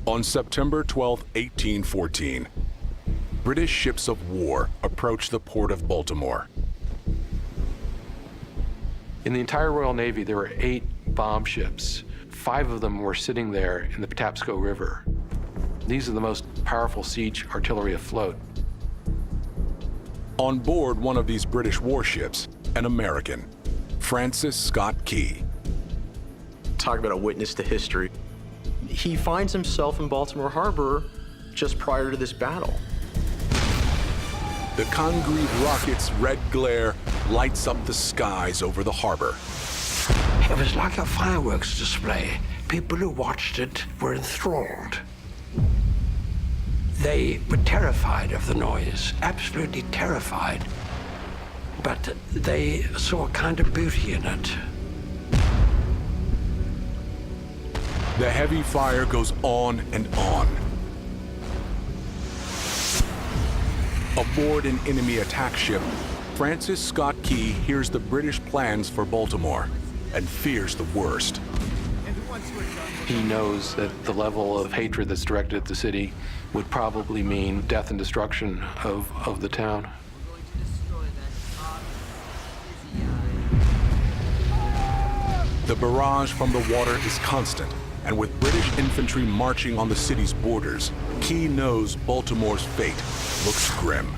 On September 12, 1814, British ships of war approached the port of Baltimore. In the entire Royal Navy, there were 8 bomb ships. 5 of them were sitting there in the Patapsco River. These are the most powerful siege artillery afloat. On board one of these British warships, an American, Francis Scott Key. Talk about a witness to history. He finds himself in Baltimore Harbor just prior to this battle. The Congreve rocket's red glare lights up the skies over the harbor. It was like a fireworks display. People who watched it were enthralled. They were terrified of the noise, absolutely terrified. But they saw a kind of beauty in it. The heavy fire goes on and on. Aboard an enemy attack ship, Francis Scott Key hears the British plans for Baltimore and fears the worst. He knows that the level of hatred that's directed at the city would probably mean death and destruction of the town. The barrage from the water is constant, and with British infantry marching on the city's borders, Key knows Baltimore's fate looks grim.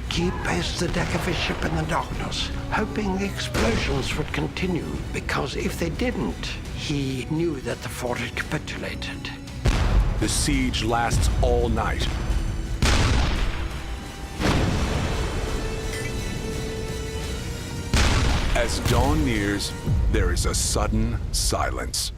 Key paced the deck of his ship in the darkness, hoping the explosions would continue, because if they didn't, he knew that the fort had capitulated. The siege lasts all night. As dawn nears, there is a sudden silence.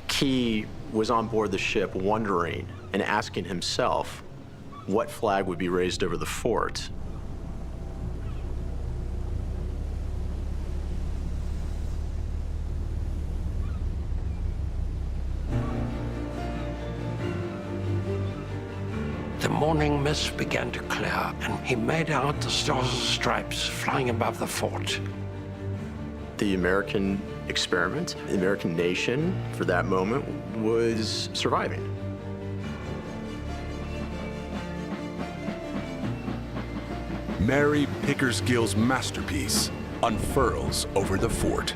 Key was on board the ship wondering and asking himself what flag would be raised over the fort. The morning mist began to clear, and he made out the stars and stripes flying above the fort. The American experiment, the American nation, for that moment, was surviving. Mary Pickersgill's masterpiece unfurls over the fort.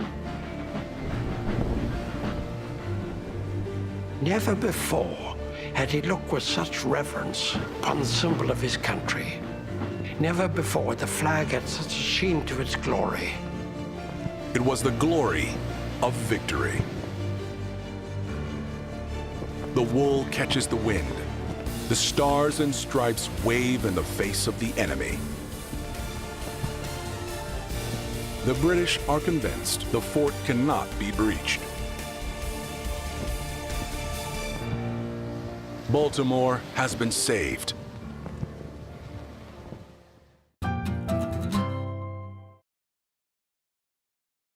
Never before had he looked with such reverence upon the symbol of his country. Never before had the flag had such a sheen to its glory. It was the glory of victory. The wool catches the wind. The stars and stripes wave in the face of the enemy. The British are convinced the fort cannot be breached. Baltimore has been saved.